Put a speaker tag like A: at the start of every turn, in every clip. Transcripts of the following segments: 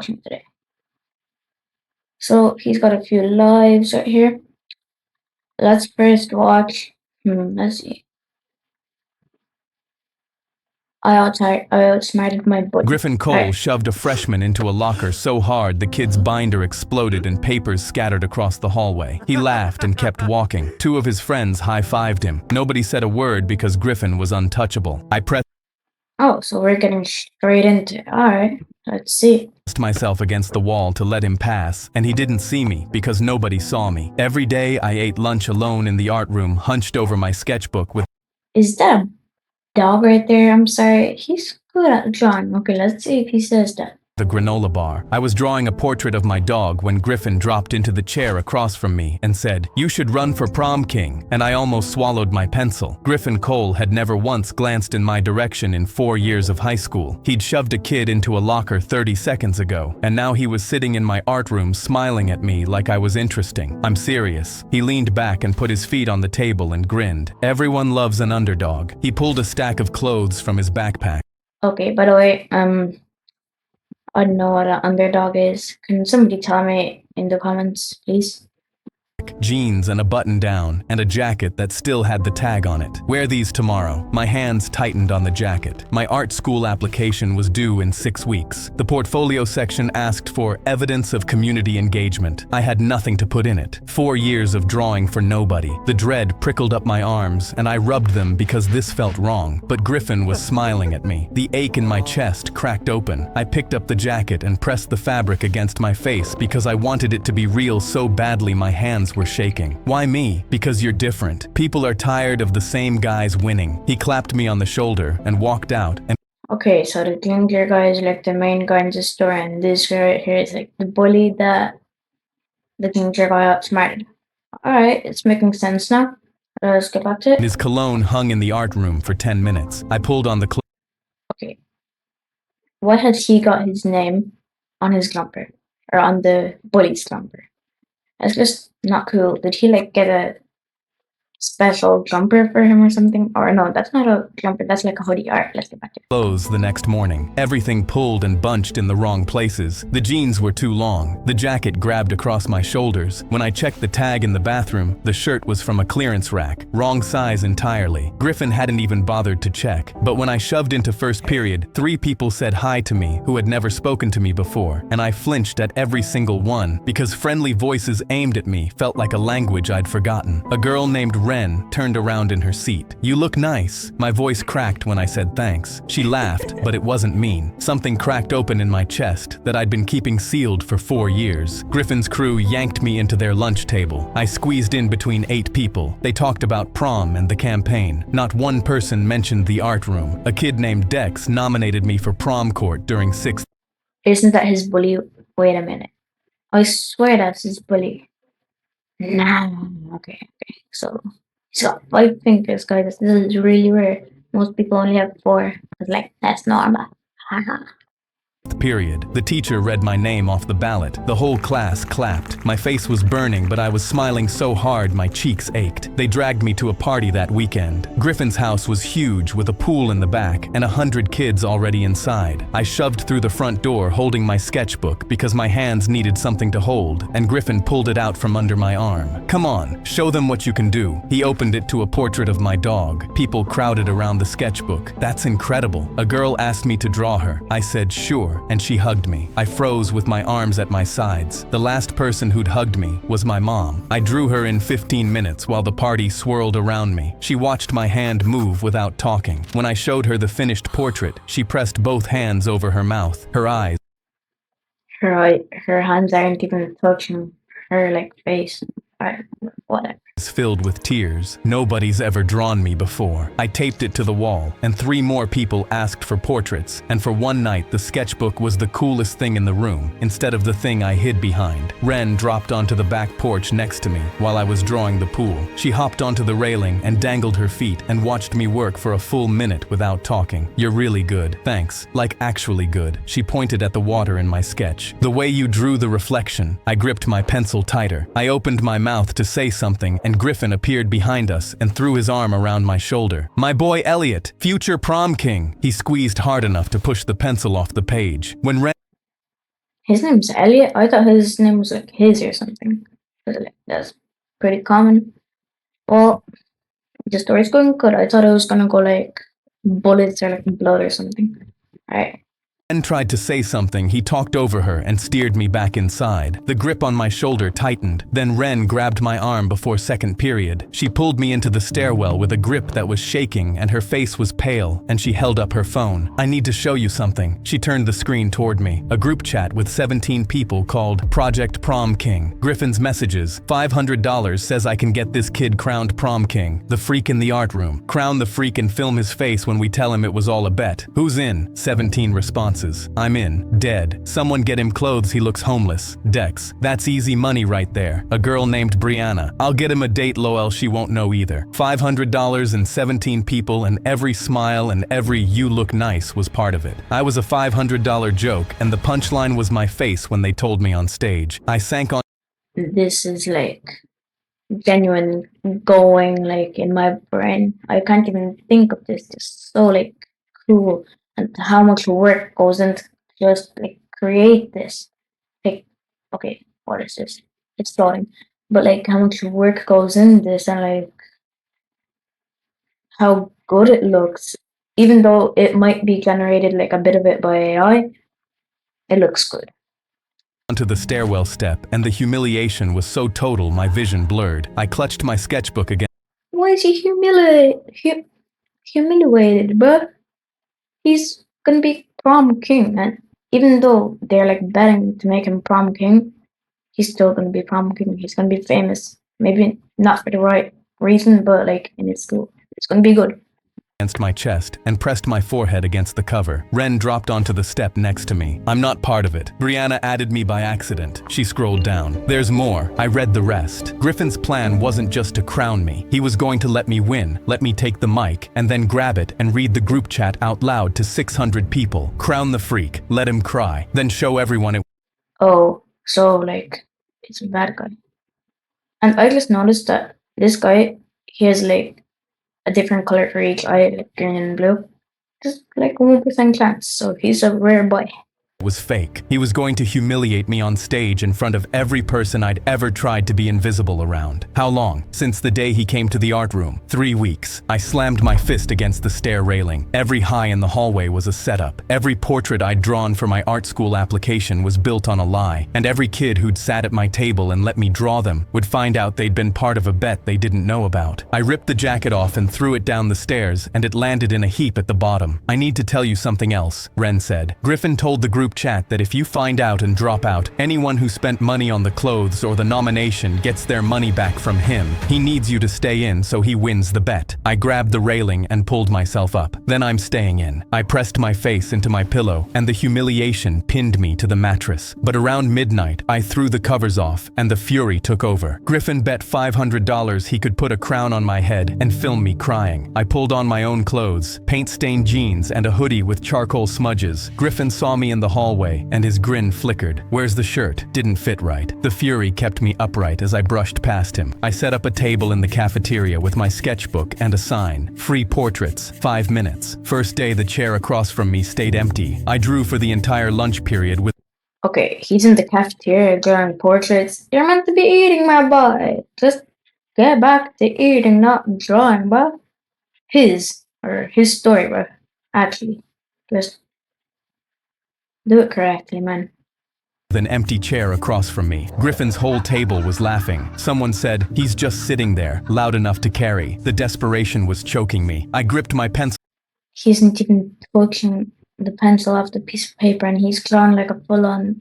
A: watching today. So he's got a few lives right here. Let's first watch. Let's see. I outsmarted my buddy.
B: Griffin Cole shoved a freshman into a locker so hard the kid's binder exploded and papers scattered across the hallway. He laughed and kept walking. Two of his friends high-fived him. Nobody said a word because Griffin was untouchable. I pressed
A: Oh, so we're getting straight into it. Alright, let's see.
B: myself against the wall to let him pass, and he didn't see me because nobody saw me. Every day I ate lunch alone in the art room, hunched over my sketchbook with
A: Is that a dog right there? I'm sorry. He's good at drawing. Okay, let's see if he says that.
B: the granola bar. I was drawing a portrait of my dog when Griffin dropped into the chair across from me and said, "You should run for prom king," and I almost swallowed my pencil. Griffin Cole had never once glanced in my direction in 4 years of high school. He'd shoved a kid into a locker 30 seconds ago, and now he was sitting in my art room smiling at me like I was interesting. I'm serious. He leaned back and put his feet on the table and grinned. Everyone loves an underdog. He pulled a stack of clothes from his backpack.
A: Okay, by the way, I don't know what an underdog is. Can somebody tell me in the comments, please?
B: Jeans and a button-down, and a jacket that still had the tag on it. Wear these tomorrow. My hands tightened on the jacket. My art school application was due in 6 weeks. The portfolio section asked for evidence of community engagement. I had nothing to put in it. 4 years of drawing for nobody. The dread prickled up my arms, and I rubbed them because this felt wrong. But Griffin was smiling at me. The ache in my chest cracked open. I picked up the jacket and pressed the fabric against my face because I wanted it to be real so badly my hands were shaking. Why me? Because you're different. People are tired of the same guys winning. He clapped me on the shoulder and walked out. And
A: Okay, so the ginger guy is like the main guy in the story, and this guy right here is like the bully that the ginger guy outsmarted. Alright, it's making sense now. Let's get back to it.
B: his cologne hung in the art room for 10 minutes. I pulled on the
A: Okay. Why has he got his name on his jumper? Or on the bully's jumper? That's just not cool. Did he like get a special jumper for him or something? Or no, that's not a jumper, that's like a hoodie. Alright, let's get back to it.
B: clothes the next morning. Everything pulled and bunched in the wrong places. The jeans were too long. The jacket grabbed across my shoulders. When I checked the tag in the bathroom, the shirt was from a clearance rack. Wrong size entirely. Griffin hadn't even bothered to check. But when I shoved into first period, 3 people said hi to me who had never spoken to me before, and I flinched at every single one because friendly voices aimed at me felt like a language I'd forgotten. A girl named Ren turned around in her seat. "You look nice." My voice cracked when I said thanks. She laughed, but it wasn't mean. Something cracked open in my chest that I'd been keeping sealed for 4 years. Griffin's crew yanked me into their lunch table. I squeezed in between 8 people. They talked about prom and the campaign. Not one person mentioned the art room. A kid named Dex nominated me for prom court during 6th.
A: Isn't that his bully? Wait a minute. I swear that's his bully. Nah. Okay. So he's got 5 fingers, guys. This is really rare. Most people only have 4. It's like, that's normal. Haha.
B: Period. The teacher read my name off the ballot. The whole class clapped. My face was burning, but I was smiling so hard my cheeks ached. They dragged me to a party that weekend. Griffin's house was huge with a pool in the back and 100 kids already inside. I shoved through the front door holding my sketchbook because my hands needed something to hold, and Griffin pulled it out from under my arm. "Come on, show them what you can do." He opened it to a portrait of my dog. People crowded around the sketchbook. "That's incredible." A girl asked me to draw her. I said sure, and she hugged me. I froze with my arms at my sides. The last person who'd hugged me was my mom. I drew her in 15 minutes while the party swirled around me. She watched my hand move without talking. When I showed her the finished portrait, she pressed both hands over her mouth. Her eyes
A: Her hands aren't even touching her like face. Alright, whatever.
B: filled with tears. Nobody's ever drawn me before. I taped it to the wall, and 3 more people asked for portraits, and for one night the sketchbook was the coolest thing in the room, instead of the thing I hid behind. Ren dropped onto the back porch next to me while I was drawing the pool. She hopped onto the railing and dangled her feet and watched me work for a full minute without talking. "You're really good. Thanks. Like actually good." She pointed at the water in my sketch. "The way you drew the reflection." I gripped my pencil tighter. I opened my mouth to say something, and Griffin appeared behind us and threw his arm around my shoulder. "My boy Elliot, future prom king." He squeezed hard enough to push the pencil off the page. When Ren
A: His name's Elliot. I thought his name was like his or something. Like, that's pretty common. Well, the story's going good. I thought it was gonna go like bullets or like blood or something. Alright.
B: Ren tried to say something, he talked over her and steered me back inside. The grip on my shoulder tightened, then Ren grabbed my arm before second period. She pulled me into the stairwell with a grip that was shaking and her face was pale, and she held up her phone. "I need to show you something." She turned the screen toward me. A group chat with 17 people called Project Prom King. Griffin's messages: $500 says I can get this kid crowned prom king. The freak in the art room. Crown the freak and film his face when we tell him it was all a bet. Who's in? 17 responses. I'm in. Dead. Someone get him clothes, he looks homeless. Dex. That's easy money right there. A girl named Brianna. I'll get him a date, lol, she won't know either. $500 and 17 people, and every smile and every "you look nice" was part of it. I was a $500 joke, and the punchline was my face when they told me on stage. I sank on.
A: This is like genuine going like in my brain. I can't even think of this. It's so like cool, and how much work goes into just like create this. Like, okay, what is this? It's floating, but like how much work goes in this, and like how good it looks. Even though it might be generated like a bit of it by AI, it looks good.
B: Onto the stairwell step, and the humiliation was so total my vision blurred. I clutched my sketchbook again.
A: Why is he humiliated, bro? He's gonna be prom king, and even though they're like betting to make him prom king, he's still gonna be prom king. He's gonna be famous. Maybe not for the right reason, but like in his school, it's gonna be good.
B: Against my chest and pressed my forehead against the cover. Ren dropped onto the step next to me. I'm not part of it. Brianna added me by accident. She scrolled down. There's more. I read the rest. Griffin's plan wasn't just to crown me. He was going to let me win, let me take the mic, and then grab it and read the group chat out loud to 600 people. Crown the freak, let him cry, then show everyone it.
A: Oh, so like it's a bad guy. And I just noticed that this guy, he has like a different color for each eye, like green and blue. Just like 1% chance. So he's a rare boy.
B: Was fake. He was going to humiliate me on stage in front of every person I'd ever tried to be invisible around. How long? Since the day he came to the art room. 3 weeks. I slammed my fist against the stair railing. Every high in the hallway was a setup. Every portrait I'd drawn for my art school application was built on a lie. And every kid who'd sat at my table and let me draw them would find out they'd been part of a bet they didn't know about. I ripped the jacket off and threw it down the stairs, and it landed in a heap at the bottom. I need to tell you something else, Ren said. Griffin told the group chat that if you find out and drop out, anyone who spent money on the clothes or the nomination gets their money back from him. He needs you to stay in so he wins the bet. I grabbed the railing and pulled myself up. Then I'm staying in. I pressed my face into my pillow, and the humiliation pinned me to the mattress. But around midnight, I threw the covers off, and the fury took over. Griffin bet $500 he could put a crown on my head and film me crying. I pulled on my own clothes, paint-stained jeans and a hoodie with charcoal smudges. Griffin saw me in the hallway, and his grin flickered. Where's the shirt? Didn't fit right. The fury kept me upright as I brushed past him. I set up a table in the cafeteria with my sketchbook and a sign. Free portraits, 5 minutes. First day the chair across from me stayed empty. I drew for the entire lunch period with.
A: Okay, he's in the cafeteria drawing portraits. You're meant to be eating, my boy. Just get back to eating, not drawing, bro. His story, bro. Actually, just do it correctly, man.
B: An empty chair across from me. Griffin's whole table was laughing. Someone said, "He's just sitting there, loud enough to carry." The desperation was choking me. I gripped my pencil.
A: He isn't even touching the pencil off the piece of paper, and he's drawn like a full-on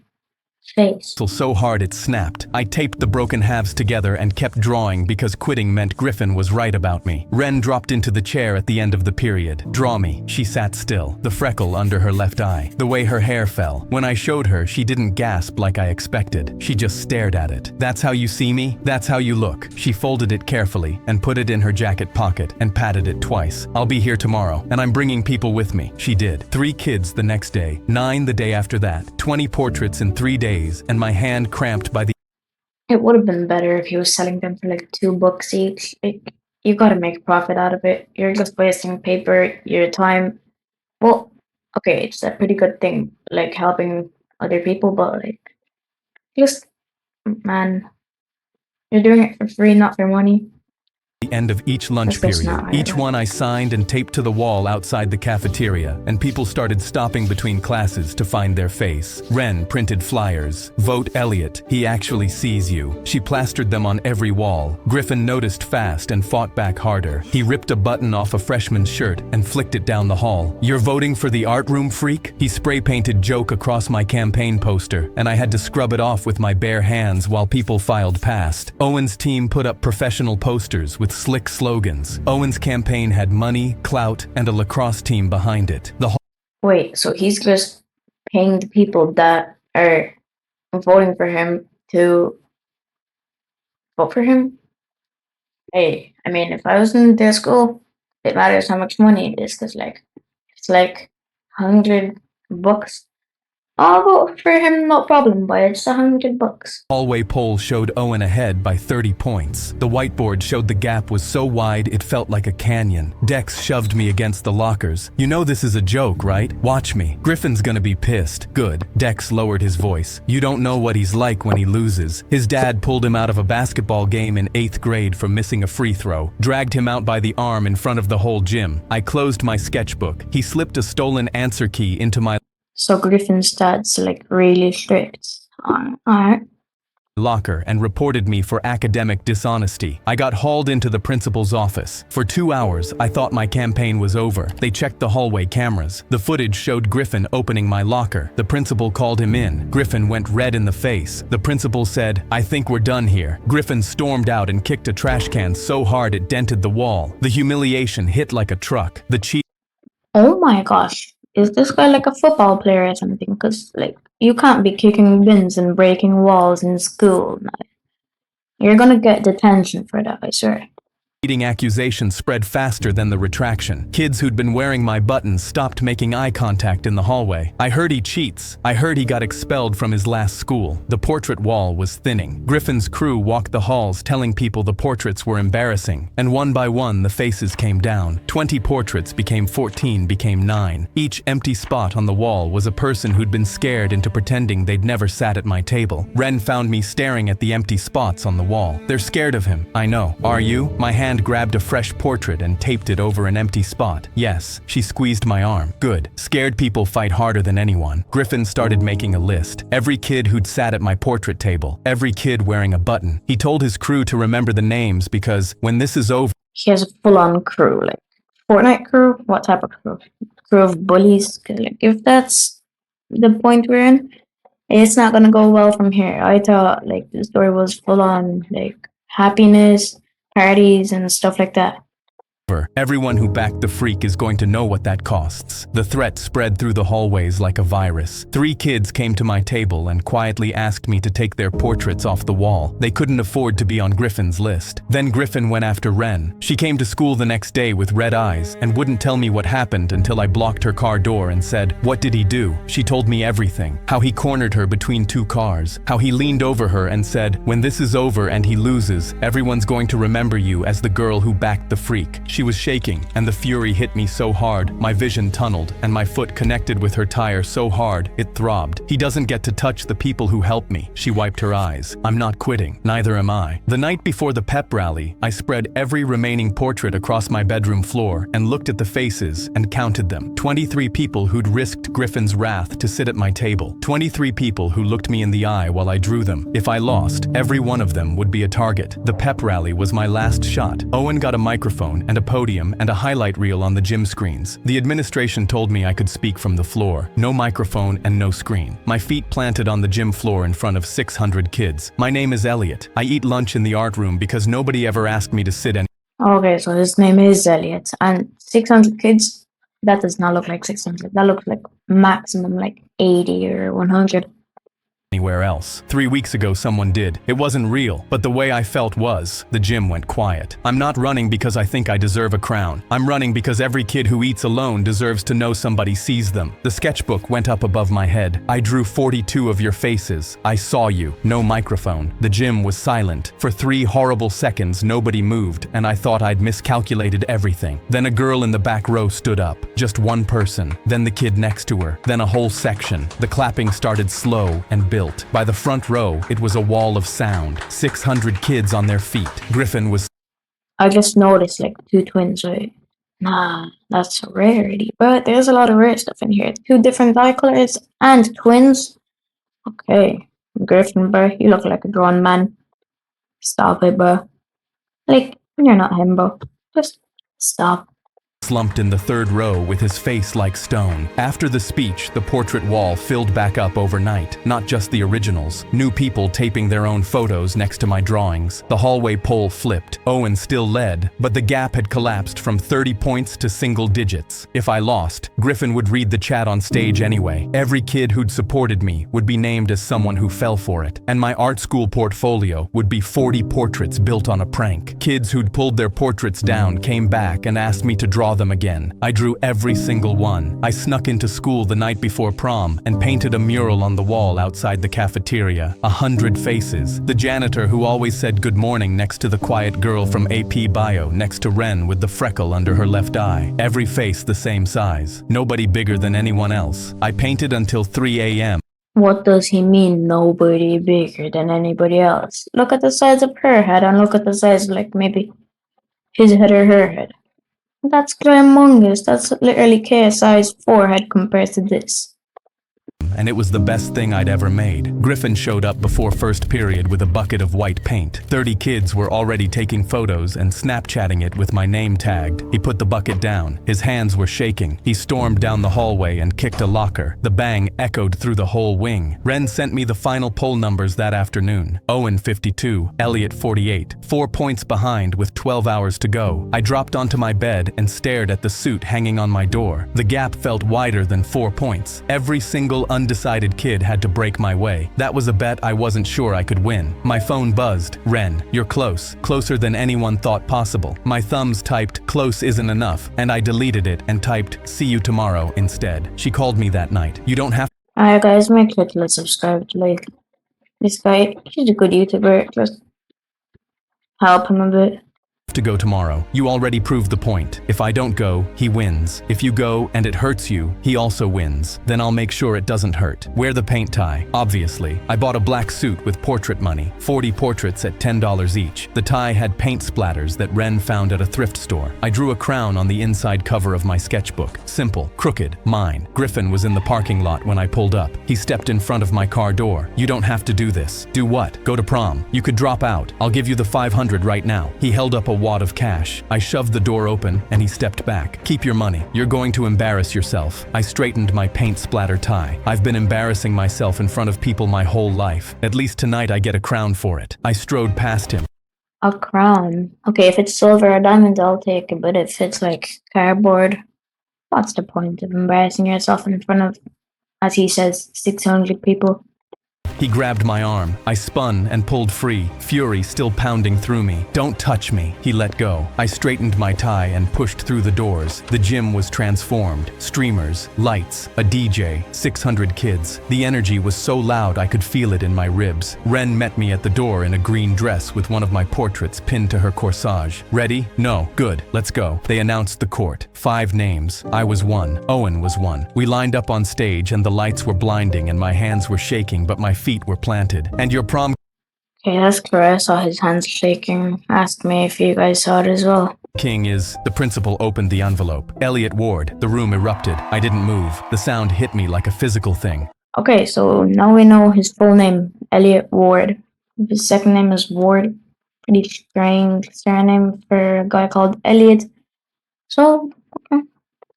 A: face.
B: So hard it snapped. I taped the broken halves together and kept drawing because quitting meant Griffin was right about me. Ren dropped into the chair at the end of the period. "Draw me." She sat still, the freckle under her left eye, the way her hair fell. When I showed her, she didn't gasp like I expected. She just stared at it. "That's how you see me? That's how you look." She folded it carefully and put it in her jacket pocket and patted it twice. "I'll be here tomorrow, and I'm bringing people with me." She did. 3 kids the next day, 9 the day after that, 20 portraits in 3 days, and my hand cramped by the.
A: It would have been better if he was selling them for like $2 each. Like, you gotta make a profit out of it. You're just wasting paper, your time. Well, okay, it's a pretty good thing, like helping other people, but like, just, man, you're doing it for free, not for money.
B: The end of each
A: That's
B: lunch
A: just
B: period.
A: not
B: Each
A: right.
B: one I signed and taped to the wall outside the cafeteria, and people started stopping between classes to find their face. Ren printed flyers. Vote Elliot. He actually sees you. She plastered them on every wall. Griffin noticed fast and fought back harder. He ripped a button off a freshman's shirt and flicked it down the hall. You're voting for the art room, freak? He spray painted joke across my campaign poster, and I had to scrub it off with my bare hands while people filed past. Owen's team put up professional posters with slick slogans. Owen's campaign had money, clout, and a lacrosse team behind it. The
A: Wait, so he's just paying the people that are voting for him to vote for him? Hey, I mean, if I was in their school, it matters how much money it is, because, like, it's like 100 bucks. I'll vote for him, no problem, but it's 100 bucks.
B: hallway poll showed Owen ahead by 30 points. The whiteboard showed the gap was so wide it felt like a canyon. Dex shoved me against the lockers. You know this is a joke, right? Watch me. Griffin's gonna be pissed. Good. Dex lowered his voice. You don't know what he's like when he loses. His dad pulled him out of a basketball game in 8th grade for missing a free throw, dragged him out by the arm in front of the whole gym. I closed my sketchbook. He slipped a stolen answer key into my
A: So Griffin's dad's like really strict. Alright.
B: locker and reported me for academic dishonesty. I got hauled into the principal's office. For 2 hours, I thought my campaign was over. They checked the hallway cameras. The footage showed Griffin opening my locker. The principal called him in. Griffin went red in the face. The principal said, "I think we're done here." Griffin stormed out and kicked a trash can so hard it dented the wall. The humiliation hit like a truck. The chief
A: Oh my gosh. Is this guy like a football player or something? Because, like, you can't be kicking bins and breaking walls in school. You're gonna get detention for that, I swear.
B: cheating accusation spread faster than the retraction. Kids who'd been wearing my buttons stopped making eye contact in the hallway. I heard he cheats. I heard he got expelled from his last school. The portrait wall was thinning. Griffin's crew walked the halls telling people the portraits were embarrassing, and one by one the faces came down. 20 portraits became 14, became 9. Each empty spot on the wall was a person who'd been scared into pretending they'd never sat at my table. Ren found me staring at the empty spots on the wall. They're scared of him, I know. Are you? My hand grabbed a fresh portrait and taped it over an empty spot. Yes, she squeezed my arm. Good. Scared people fight harder than anyone. Griffin started making a list. Every kid who'd sat at my portrait table. Every kid wearing a button. He told his crew to remember the names because when this is over,
A: He has a full-on crew, like Fortnite crew. What type of crew? Crew of bullies. 'Cause, like, if that's the point we're in, it's not gonna go well from here. I thought like the story was full-on like happiness, parties, and stuff like that.
B: everyone who backed the freak is going to know what that costs. The threat spread through the hallways like a virus. 3 kids came to my table and quietly asked me to take their portraits off the wall. They couldn't afford to be on Griffin's list. Then Griffin went after Ren. She came to school the next day with red eyes and wouldn't tell me what happened until I blocked her car door and said, "What did he do?" She told me everything. How he cornered her between 2 cars. How he leaned over her and said, "When this is over and he loses, everyone's going to remember you as the girl who backed the freak." She was shaking, and the fury hit me so hard, my vision tunneled, and my foot connected with her tire so hard, it throbbed. He doesn't get to touch the people who helped me. She wiped her eyes. I'm not quitting. Neither am I. The night before the pep rally, I spread every remaining portrait across my bedroom floor and looked at the faces and counted them. 23 people who'd risked Griffin's wrath to sit at my table. 23 people who looked me in the eye while I drew them. If I lost, every one of them would be a target. The pep rally was my last shot. Owen got a microphone and a podium and a highlight reel on the gym screens. The administration told me I could speak from the floor. No microphone and no screen. My feet planted on the gym floor in front of 600 kids. My name is Elliot. I eat lunch in the art room because nobody ever asked me to sit any.
A: Okay, so his name is Elliot, and 600 kids. That does not look like 600. That looks like maximum like 80 or 100.
B: anywhere else. 3 weeks ago someone did. It wasn't real, but the way I felt was, the gym went quiet. I'm not running because I think I deserve a crown. I'm running because every kid who eats alone deserves to know somebody sees them. The sketchbook went up above my head. I drew 42 of your faces. I saw you. No microphone. The gym was silent. For 3 horrible seconds nobody moved, and I thought I'd miscalculated everything. Then a girl in the back row stood up. Just one person. Then the kid next to her. Then a whole section. The clapping started slow and built. By the front row, it was a wall of sound. 600 kids on their feet. Griffin was...
A: I just noticed like 2 twins, right? Nah, that's a rarity. But there's a lot of rare stuff in here. 2 different eye colors and twins. Okay. Griffin, bro, you look like a grown man. Stop it, bro. Like, you're not him, bro. Just stop.
B: slumped in the 3rd row with his face like stone. After the speech, the portrait wall filled back up overnight, not just the originals. New people taping their own photos next to my drawings. The hallway poll flipped. Owen still led, but the gap had collapsed from 30 points to single digits. If I lost, Griffin would read the chat on stage anyway. Every kid who'd supported me would be named as someone who fell for it. And my art school portfolio would be 40 portraits built on a prank. Kids who'd pulled their portraits down came back and asked me to draw them again. I drew every single one. I snuck into school the night before prom and painted a mural on the wall outside the cafeteria. 100 faces. The janitor who always said good morning next to the quiet girl from AP Bio next to Ren with the freckle under her left eye. Every face the same size. Nobody bigger than anyone else. I painted until 3 a.m.
A: What does he mean, nobody bigger than anybody else? Look at the size of her head and look at the size of, like, maybe his head or her head. That's humongous. That's literally KSI's forehead compared to this.
B: And it was the best thing I'd ever made. Griffin showed up before first period with a bucket of white paint. 30 kids were already taking photos and Snapchatting it with my name tagged. He put the bucket down. His hands were shaking. He stormed down the hallway and kicked a locker. The bang echoed through the whole wing. Ren sent me the final poll numbers that afternoon. Owen 52, Elliot 48, 4 points behind with 12 hours to go. I dropped onto my bed and stared at the suit hanging on my door. The gap felt wider than 4 points. Every single undecided kid had to break my way. That was a bet I wasn't sure I could win. My phone buzzed. Ren, you're close. Closer than anyone thought possible. My thumbs typed, close isn't enough, and I deleted it and typed, see you tomorrow instead. She called me that night. You don't have
A: Alright guys, make sure to subscribe to like this guy. He's a good YouTuber. Just help him a bit.
B: to go tomorrow. You already proved the point. If I don't go, he wins. If you go and it hurts you, he also wins. Then I'll make sure it doesn't hurt. Wear the paint tie, obviously. I bought a black suit with portrait money, 40 portraits at $10 each. The tie had paint splatters that Ren found at a thrift store. I drew a crown on the inside cover of my sketchbook. Simple, crooked, mine. Griffin was in the parking lot when I pulled up. He stepped in front of my car door. You don't have to do this. Do what? Go to prom. You could drop out. I'll give you the 500 right now. He held up a wad of cash. I shoved the door open and he stepped back. Keep your money. You're going to embarrass yourself. I straightened my paint splatter tie. I've been embarrassing myself in front of people my whole life. At least tonight I get a crown for it. I strode past him.
A: A crown. Okay, if it's silver or diamond, I'll take it. But if it's like cardboard, what's the point of embarrassing yourself in front of, as he says, 600 people?
B: He grabbed my arm. I spun and pulled free, fury still pounding through me. Don't touch me. He let go. I straightened my tie and pushed through the doors. The gym was transformed. Streamers, lights, a DJ, 600 kids. The energy was so loud I could feel it in my ribs. Ren met me at the door in a green dress with one of my portraits pinned to her corsage. Ready? No. Good. Let's go. They announced the court. 5 names. I was one. Owen was one. We lined up on stage and the lights were blinding and my hands were shaking, but my feet were planted. And your prom
A: Okay, that's clear. I saw his hands shaking. Ask me if you guys saw it as well.
B: king is... The principal opened the envelope. Elliot Ward. The room erupted. I didn't move. The sound hit me like a physical thing.
A: Okay, so now we know his full name, Elliot Ward. His second name is Ward. Pretty strange surname for a guy called Elliot. So, okay,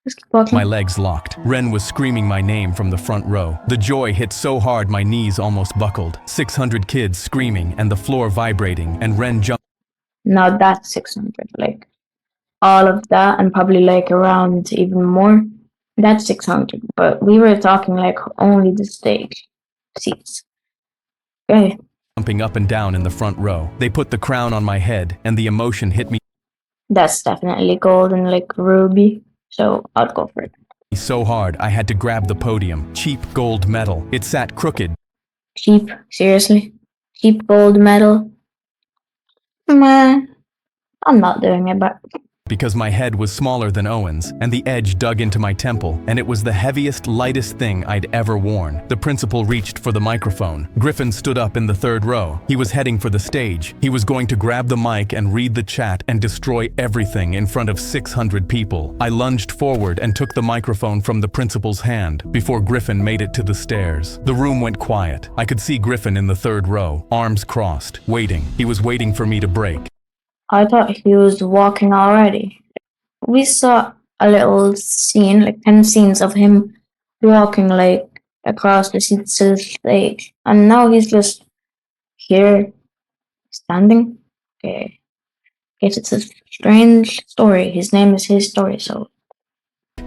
A: let's keep walking.
B: My legs locked. Ren was screaming my name from the front row. The joy hit so hard my knees almost buckled. 600 kids screaming and the floor vibrating, and Ren jumped.
A: Now that's 600. Like, all of that and probably like around even more. That's 600. But we were talking like only the stage seats. Okay,
B: jumping up and down in the front row. They put the crown on my head, and the emotion hit me
A: that's definitely gold and like ruby. So I'd go for it.
B: so hard I had to grab the podium. Cheap gold medal. It sat crooked.
A: Cheap, seriously? Cheap gold medal? Man, I'm not doing it, but
B: Because my head was smaller than Owen's, and the edge dug into my temple, and it was the heaviest, lightest thing I'd ever worn. The principal reached for the microphone. Griffin stood up in the third row. He was heading for the stage. He was going to grab the mic and read the chat and destroy everything in front of 600 people. I lunged forward and took the microphone from the principal's hand before Griffin made it to the stairs. The room went quiet. I could see Griffin in the third row, arms crossed, waiting. He was waiting for me to break.
A: I thought he was walking already. We saw a little scene, like 10 scenes of him walking like across the seats to the stage. And now he's just here, standing. Okay. Guess it's a strange story. His name is his story, so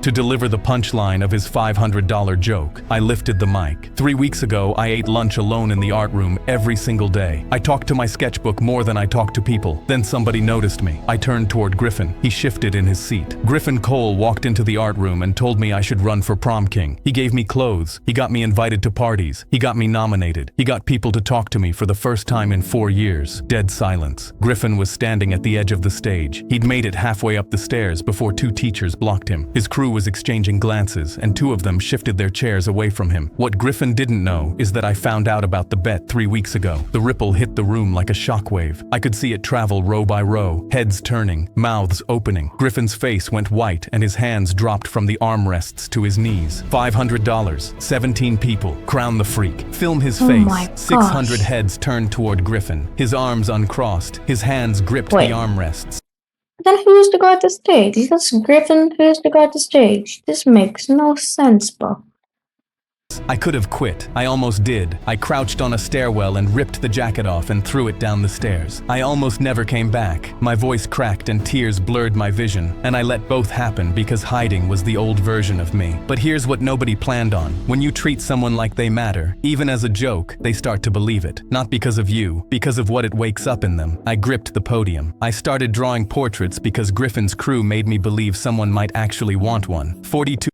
B: To deliver the punchline of his $500 joke, I lifted the mic. 3 weeks ago, I ate lunch alone in the art room every single day. I talked to my sketchbook more than I talked to people. Then somebody noticed me. I turned toward Griffin. He shifted in his seat. Griffin Cole walked into the art room and told me I should run for prom king. He gave me clothes. He got me invited to parties. He got me nominated. He got people to talk to me for the first time in 4 years. Dead silence. Griffin was standing at the edge of the stage. He'd made it halfway up the stairs before 2 teachers blocked him. His crew was exchanging glances, and 2 of them shifted their chairs away from him. What Griffin didn't know is that I found out about the bet 3 weeks ago. The ripple hit the room like a shockwave. I could see it travel row by row, heads turning, mouths opening. Griffin's face went white and his hands dropped from the armrests to his knees. $500, 17 people, crown the freak. Film his
A: Oh
B: face.
A: my
B: 600
A: gosh.
B: heads turned toward Griffin. His arms uncrossed, his hands gripped
A: Wait.
B: the armrests.
A: then who's the guy at the stage? That's Griffin, who's the guy at the stage? This makes no sense, bro.
B: I could have quit. I almost did. I crouched on a stairwell and ripped the jacket off and threw it down the stairs. I almost never came back. My voice cracked and tears blurred my vision, and I let both happen because hiding was the old version of me. But here's what nobody planned on. When you treat someone like they matter, even as a joke, they start to believe it. Not because of you, because of what it wakes up in them. I gripped the podium. I started drawing portraits because Griffin's crew made me believe someone might actually want one. 42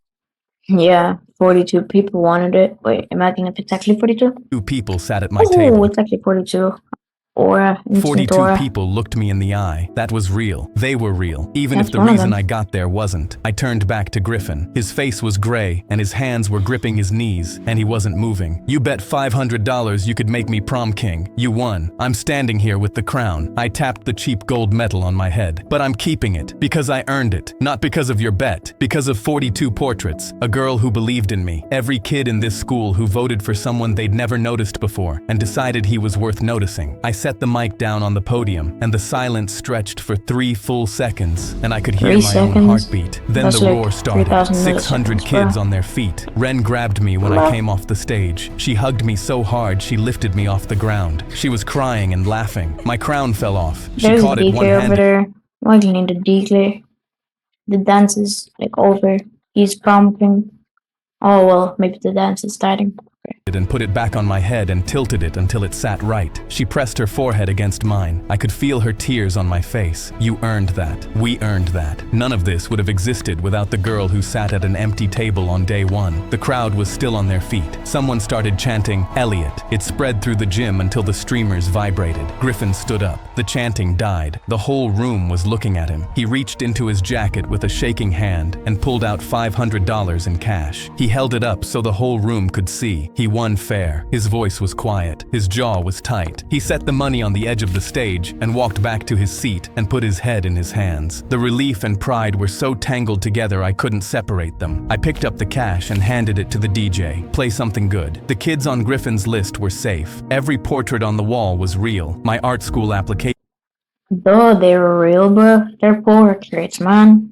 A: Yeah, 42 people wanted it. Wait, imagine if it's actually 42?
B: people sat at my
A: Oh,
B: table.
A: it's actually 42. Aura, instant
B: 42
A: aura.
B: people looked me in the eye. That was real. They were real. Even
A: That's
B: if the
A: one of
B: reason
A: them.
B: I got there wasn't. I turned back to Griffin. His face was gray, and his hands were gripping his knees, and he wasn't moving. You bet $500 you could make me prom king. You won. I'm standing here with the crown. I tapped the cheap gold medal on my head. But I'm keeping it, because I earned it. Not because of your bet. Because of 42 portraits. A girl who believed in me. Every kid in this school who voted for someone they'd never noticed before, and decided he was worth noticing. I set the mic down on the podium, and the silence stretched for 3 full seconds, and I could hear
A: 3
B: my own
A: seconds?
B: heartbeat. Then
A: That's
B: the
A: like
B: roar started.
A: 3,000
B: 600
A: milliseconds,
B: kids
A: bro.
B: on their feet. Ren grabbed me when I
A: Hello?
B: came off the stage. She hugged me so hard she lifted me off the ground. She was crying and laughing. My crown fell off. She
A: There's a
B: caught it
A: DJ over
B: one-handed.
A: there. Why do you need a DJ? The dance is like over. He's prompting. Oh well, maybe the dance is starting.
B: And put it back on my head and tilted it until it sat right. She pressed her forehead against mine. I could feel her tears on my face. You earned that. We earned that. None of this would have existed without the girl who sat at an empty table on day 1. The crowd was still on their feet. Someone started chanting, "Elliot." It spread through the gym until the streamers vibrated. Griffin stood up. The chanting died. The whole room was looking at him. He reached into his jacket with a shaking hand and pulled out $500 in cash. He held it up so the whole room could see. He won fair. His voice was quiet. His jaw was tight. He set the money on the edge of the stage and walked back to his seat and put his head in his hands. The relief and pride were so tangled together I couldn't separate them. I picked up the cash and handed it to the DJ. Play something good. The kids on Griffin's list were safe. Every portrait on the wall was real. My art school application
A: Duh, they were real, bro. They're portraits, man.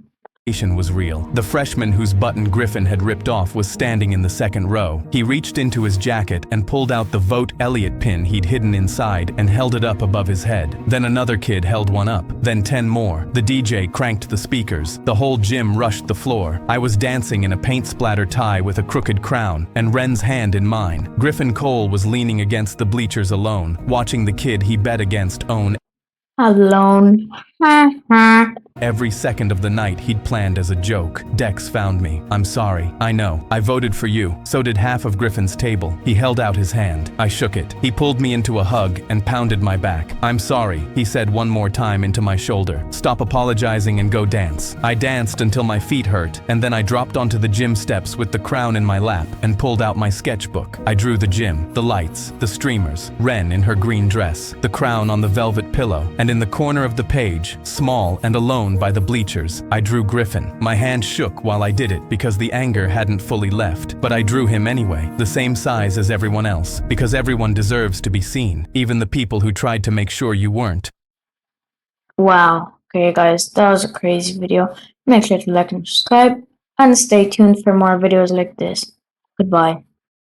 B: Was real. The freshman whose button Griffin had ripped off was standing in the second row. He reached into his jacket and pulled out the Vote Elliot pin he'd hidden inside and held it up above his head. Then another kid held one up, then 10 more. The DJ cranked the speakers. The whole gym rushed the floor. I was dancing in a paint splatter tie with a crooked crown, and Ren's hand in mine. Griffin Cole was leaning against the bleachers alone, watching the kid he bet against own
A: Alone.
B: every second of the night he'd planned as a joke. Dex found me. I'm sorry. I know. I voted for you. So did half of Griffin's table. He held out his hand. I shook it. He pulled me into a hug and pounded my back. I'm sorry, he said one more time into my shoulder. Stop apologizing and go dance. I danced until my feet hurt, and then I dropped onto the gym steps with the crown in my lap and pulled out my sketchbook. I drew the gym, the lights, the streamers, Ren in her green dress, the crown on the velvet pillow, and in the corner of the page, small and alone by the bleachers, I drew Griffin. My hand shook while I did it because the anger hadn't fully left, but I drew him anyway, the same size as everyone else, because everyone deserves to be seen, even the people who tried to make sure you weren't.
A: Wow. Okay, guys, that was a crazy video. Make sure to like and subscribe, and stay tuned for more videos like this. Goodbye.